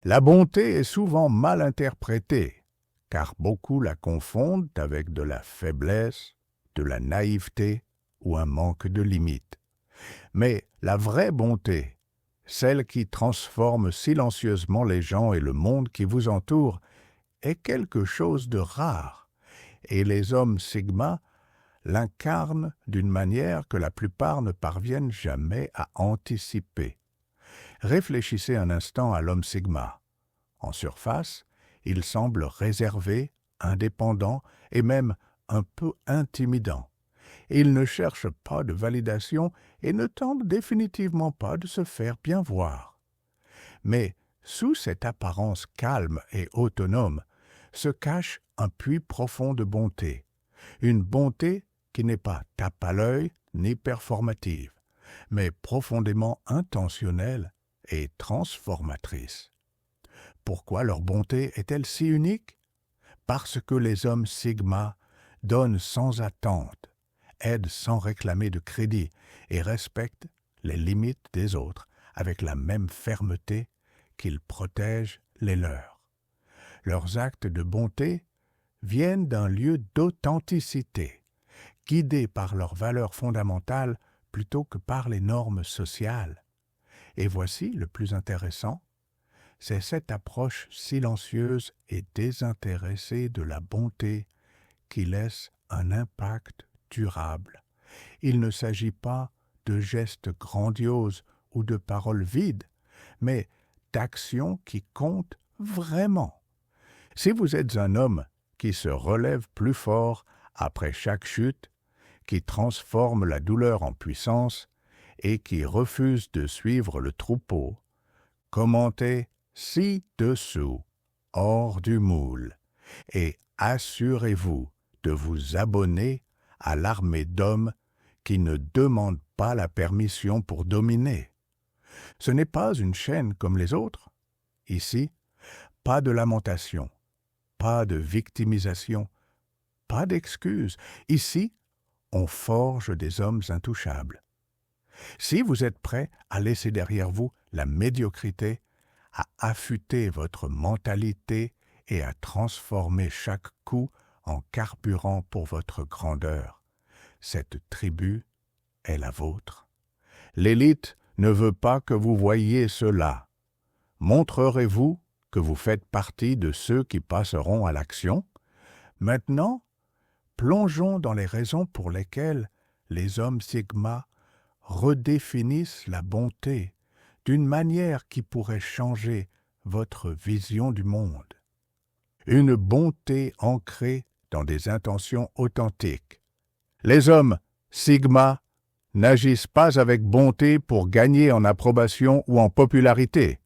La bonté est souvent mal interprétée, car beaucoup la confondent avec de la faiblesse, de la naïveté ou un manque de limites. Mais la vraie bonté, celle qui transforme silencieusement les gens et le monde qui vous entoure, est quelque chose de rare, et les hommes Sigma l'incarnent d'une manière que la plupart ne parviennent jamais à anticiper. Réfléchissez un instant à l'homme Sigma. En surface, il semble réservé, indépendant et même un peu intimidant. Il ne cherche pas de validation et ne tente définitivement pas de se faire bien voir. Mais sous cette apparence calme et autonome se cache un puits profond de bonté, une bonté qui n'est pas tape à l'œil ni performative, mais profondément intentionnelle et transformatrice. Pourquoi leur bonté est-elle si unique? Parce que les hommes Sigma donnent sans attente, aident sans réclamer de crédit et respectent les limites des autres avec la même fermeté qu'ils protègent les leurs. Leurs actes de bonté viennent d'un lieu d'authenticité, guidés par leurs valeurs fondamentales plutôt que par les normes sociales. Et voici le plus intéressant, c'est cette approche silencieuse et désintéressée de la bonté qui laisse un impact durable. Il ne s'agit pas de gestes grandioses ou de paroles vides, mais d'actions qui comptent vraiment. Si vous êtes un homme qui se relève plus fort après chaque chute, qui transforme la douleur en puissance et qui refuse de suivre le troupeau, commentez ci-dessous, hors du moule, et assurez-vous de vous abonner à l'armée d'hommes qui ne demandent pas la permission pour dominer. Ce n'est pas une chaîne comme les autres. Ici, pas de lamentation, pas de victimisation, pas d'excuses. Ici, on forge des hommes intouchables. Si vous êtes prêt à laisser derrière vous la médiocrité, à affûter votre mentalité et à transformer chaque coup en carburant pour votre grandeur, cette tribu est la vôtre. L'élite ne veut pas que vous voyiez cela. Montrerez-vous que vous faites partie de ceux qui passeront à l'action? Maintenant, plongeons dans les raisons pour lesquelles les hommes Sigma redéfinissent la bonté d'une manière qui pourrait changer votre vision du monde. Une bonté ancrée dans des intentions authentiques. Les hommes Sigma n'agissent pas avec bonté pour gagner en approbation ou en popularité.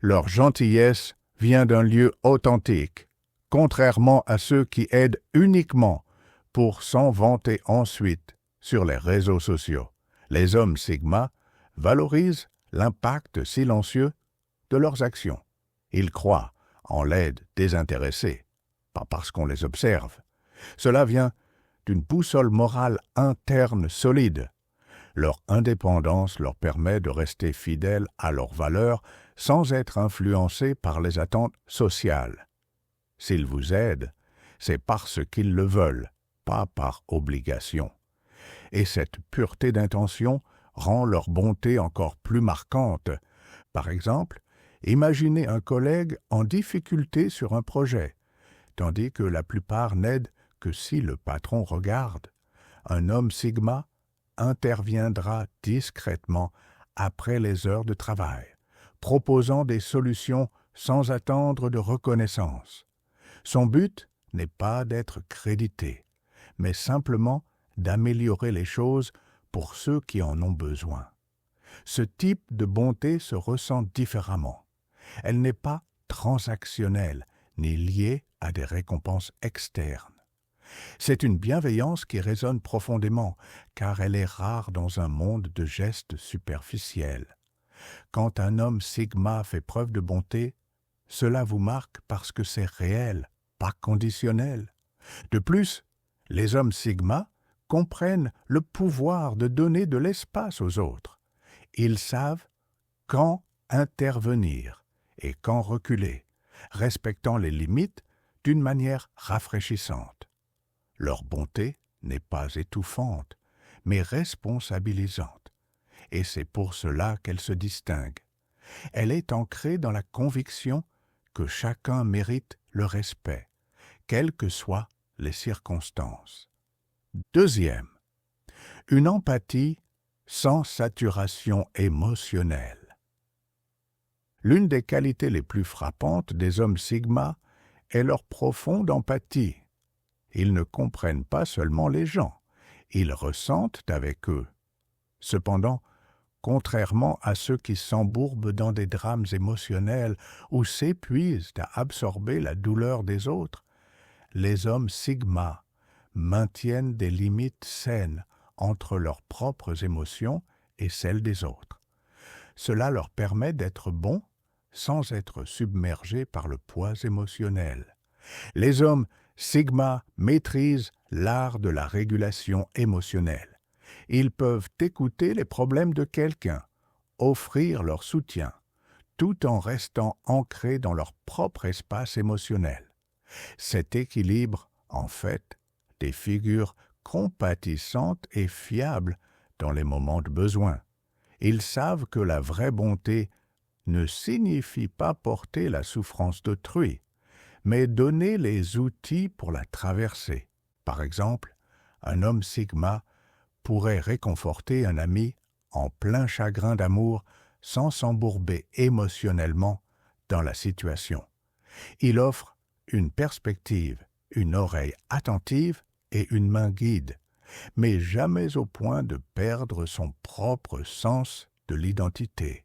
Leur gentillesse vient d'un lieu authentique, contrairement à ceux qui aident uniquement pour s'en vanter ensuite sur les réseaux sociaux. Les hommes Sigma valorisent l'impact silencieux de leurs actions. Ils croient en l'aide désintéressée, pas parce qu'on les observe. Cela vient d'une boussole morale interne solide. Leur indépendance leur permet de rester fidèles à leurs valeurs sans être influencés par les attentes sociales. S'ils vous aident, c'est parce qu'ils le veulent, pas par obligation. Et cette pureté d'intention rend leur bonté encore plus marquante. Par exemple, imaginez un collègue en difficulté sur un projet, tandis que la plupart n'aident que si le patron regarde. Un homme Sigma interviendra discrètement après les heures de travail, proposant des solutions sans attendre de reconnaissance. Son but n'est pas d'être crédité, mais simplement d'améliorer les choses pour ceux qui en ont besoin. Ce type de bonté se ressent différemment. Elle n'est pas transactionnelle ni liée à des récompenses externes. C'est une bienveillance qui résonne profondément, car elle est rare dans un monde de gestes superficiels. Quand un homme Sigma fait preuve de bonté, cela vous marque parce que c'est réel, pas conditionnel. De plus, les hommes Sigma comprennent le pouvoir de donner de l'espace aux autres. Ils savent quand intervenir et quand reculer, respectant les limites d'une manière rafraîchissante. Leur bonté n'est pas étouffante, mais responsabilisante, et c'est pour cela qu'elle se distingue. Elle est ancrée dans la conviction que chacun mérite le respect, quelles que soient les circonstances. Deuxième, une empathie sans saturation émotionnelle. L'une des qualités les plus frappantes des hommes Sigma est leur profonde empathie. Ils ne comprennent pas seulement les gens, ils ressentent avec eux. Cependant, contrairement à ceux qui s'embourbent dans des drames émotionnels ou s'épuisent à absorber la douleur des autres, les hommes Sigma maintiennent des limites saines entre leurs propres émotions et celles des autres. Cela leur permet d'être bons sans être submergés par le poids émotionnel. Les hommes Sigma maîtrisent l'art de la régulation émotionnelle. Ils peuvent écouter les problèmes de quelqu'un, offrir leur soutien, tout en restant ancrés dans leur propre espace émotionnel. Cet équilibre, en fait, des figures compatissantes et fiables dans les moments de besoin. Ils savent que la vraie bonté ne signifie pas porter la souffrance d'autrui, mais donner les outils pour la traverser. Par exemple, un homme Sigma pourrait réconforter un ami en plein chagrin d'amour sans s'embourber émotionnellement dans la situation. Il offre une perspective, une oreille attentive et une main guide, mais jamais au point de perdre son propre sens de l'identité.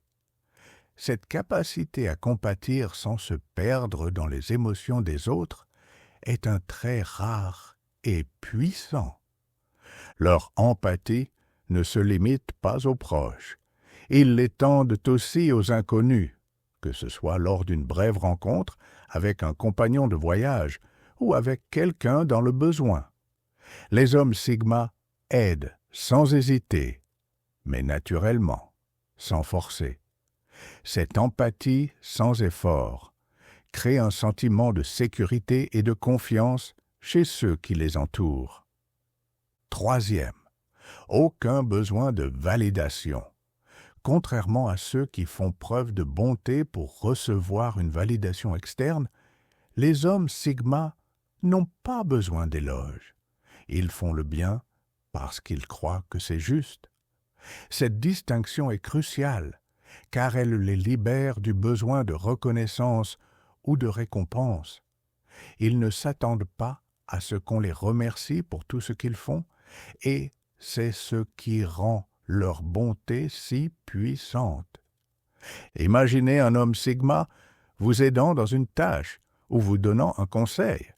Cette capacité à compatir sans se perdre dans les émotions des autres est un trait rare et puissant. Leur empathie ne se limite pas aux proches. Ils l'étendent aussi aux inconnus, que ce soit lors d'une brève rencontre avec un compagnon de voyage ou avec quelqu'un dans le besoin. Les hommes Sigma aident sans hésiter, mais naturellement, sans forcer. Cette empathie sans effort crée un sentiment de sécurité et de confiance chez ceux qui les entourent. Troisième, aucun besoin de validation. Contrairement à ceux qui font preuve de bonté pour recevoir une validation externe, les hommes Sigma n'ont pas besoin d'éloges. Ils font le bien parce qu'ils croient que c'est juste. Cette distinction est cruciale, car elle les libère du besoin de reconnaissance ou de récompense. Ils ne s'attendent pas à ce qu'on les remercie pour tout ce qu'ils font, et c'est ce qui rend leur bonté si puissante. Imaginez un homme Sigma vous aidant dans une tâche ou vous donnant un conseil.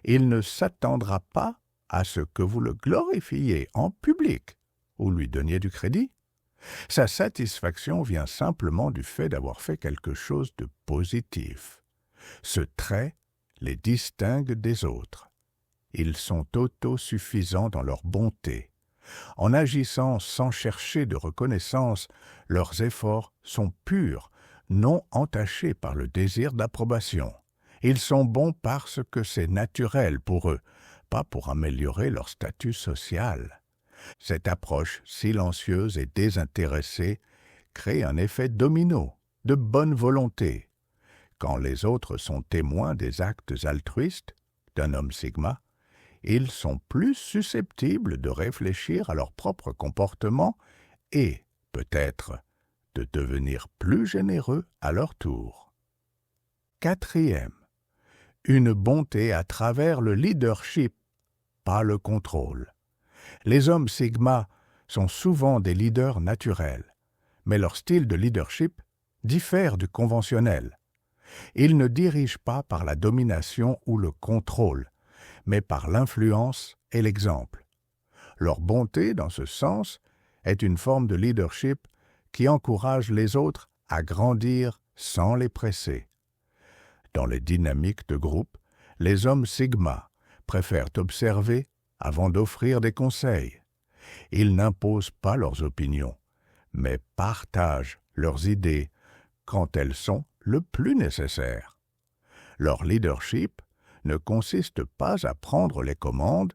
Il ne s'attendra pas à ce que vous le glorifiez en public ou lui donniez du crédit. Sa satisfaction vient simplement du fait d'avoir fait quelque chose de positif. Ce trait les distingue des autres. Ils sont autosuffisants dans leur bonté. En agissant sans chercher de reconnaissance, leurs efforts sont purs, non entachés par le désir d'approbation. Ils sont bons parce que c'est naturel pour eux, pas pour améliorer leur statut social. Cette approche silencieuse et désintéressée crée un effet domino, de bonne volonté. Quand les autres sont témoins des actes altruistes d'un homme Sigma, ils sont plus susceptibles de réfléchir à leur propre comportement et, peut-être, de devenir plus généreux à leur tour. Quatrième, une bonté à travers le leadership, pas le contrôle. Les hommes Sigma sont souvent des leaders naturels, mais leur style de leadership diffère du conventionnel. Ils ne dirigent pas par la domination ou le contrôle, mais par l'influence et l'exemple. Leur bonté, dans ce sens, est une forme de leadership qui encourage les autres à grandir sans les presser. Dans les dynamiques de groupe, les hommes Sigma préfèrent observer avant d'offrir des conseils. Ils n'imposent pas leurs opinions, mais partagent leurs idées quand elles sont le plus nécessaire. Leur leadership ne consiste pas à prendre les commandes,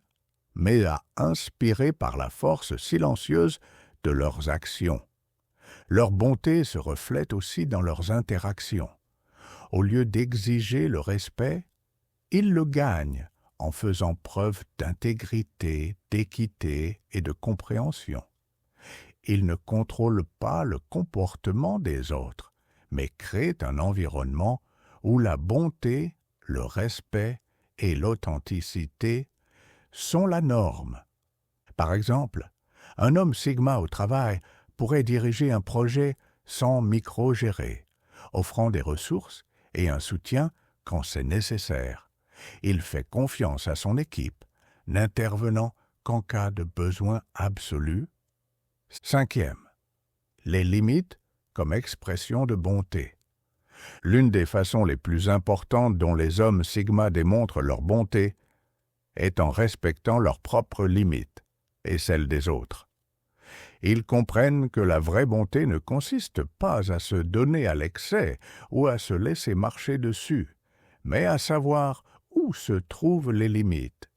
mais à inspirer par la force silencieuse de leurs actions. Leur bonté se reflète aussi dans leurs interactions. Au lieu d'exiger le respect, ils le gagnent en faisant preuve d'intégrité, d'équité et de compréhension. Ils ne contrôlent pas le comportement des autres, mais créent un environnement où la bonté, le respect et l'authenticité sont la norme. Par exemple, un homme Sigma au travail pourrait diriger un projet sans micro-gérer, offrant des ressources et un soutien quand c'est nécessaire. Il fait confiance à son équipe, n'intervenant qu'en cas de besoin absolu. 5e, les limites comme expression de bonté. L'une des façons les plus importantes dont les hommes Sigma démontrent leur bonté est en respectant leurs propres limites et celles des autres. Ils comprennent que la vraie bonté ne consiste pas à se donner à l'excès ou à se laisser marcher dessus, mais à savoir où se trouvent les limites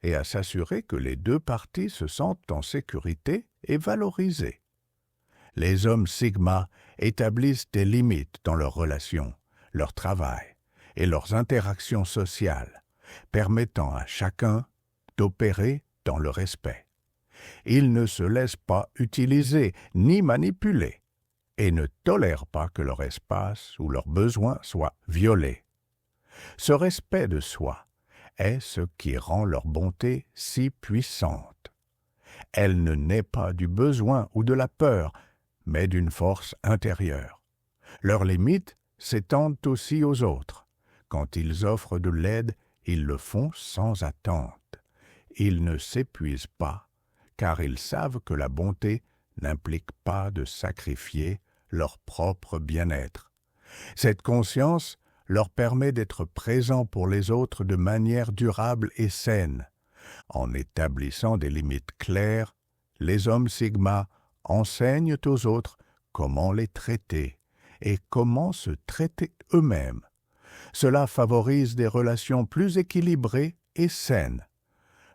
et à s'assurer que les deux parties se sentent en sécurité et valorisées. Les hommes Sigma établissent des limites dans leurs relations, leur travail et leurs interactions sociales, permettant à chacun d'opérer dans le respect. Ils ne se laissent pas utiliser ni manipuler et ne tolèrent pas que leur espace ou leurs besoins soient violés. Ce respect de soi est ce qui rend leur bonté si puissante. Elle ne naît pas du besoin ou de la peur, mais d'une force intérieure. Leurs limites s'étendent aussi aux autres. Quand ils offrent de l'aide, ils le font sans attente. Ils ne s'épuisent pas, car ils savent que la bonté n'implique pas de sacrifier leur propre bien-être. Cette conscience leur permet d'être présents pour les autres de manière durable et saine. En établissant des limites claires, les hommes Sigma enseignent aux autres comment les traiter et comment se traiter eux-mêmes. Cela favorise des relations plus équilibrées et saines.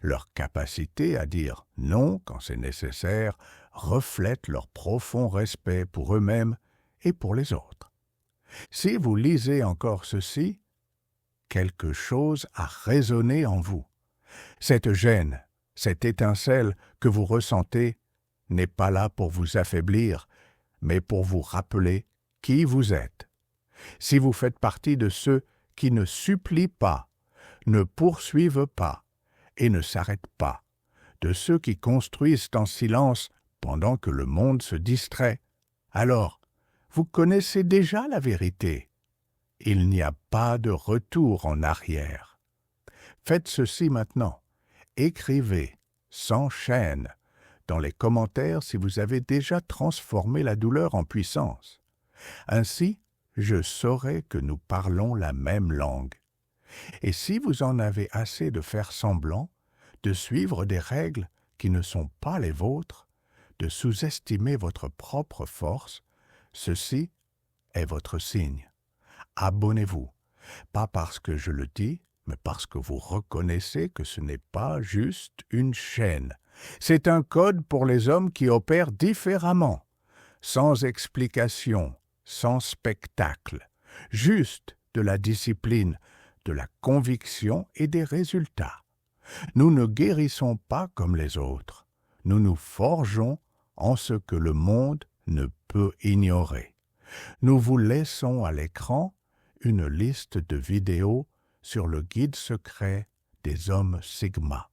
Leur capacité à dire non quand c'est nécessaire reflète leur profond respect pour eux-mêmes et pour les autres. Si vous lisez encore ceci, quelque chose a résonné en vous. Cette gêne, cette étincelle que vous ressentez n'est pas là pour vous affaiblir, mais pour vous rappeler qui vous êtes. Si vous faites partie de ceux qui ne supplient pas, ne poursuivent pas et ne s'arrêtent pas, de ceux qui construisent en silence pendant que le monde se distrait, alors vous connaissez déjà la vérité. Il n'y a pas de retour en arrière. Faites ceci maintenant. Écrivez, sans chaîne, dans les commentaires si vous avez déjà transformé la douleur en puissance. Ainsi, je saurai que nous parlons la même langue. Et si vous en avez assez de faire semblant, de suivre des règles qui ne sont pas les vôtres, de sous-estimer votre propre force, ceci est votre signe. Abonnez-vous, pas parce que je le dis, mais parce que vous reconnaissez que ce n'est pas juste une chaîne. C'est un code pour les hommes qui opèrent différemment, sans explication, sans spectacle, juste de la discipline, de la conviction et des résultats. Nous ne guérissons pas comme les autres. Nous nous forgeons en ce que le monde ne peut ignorer. Nous vous laissons à l'écran une liste de vidéos sur le guide secret des hommes Sigma.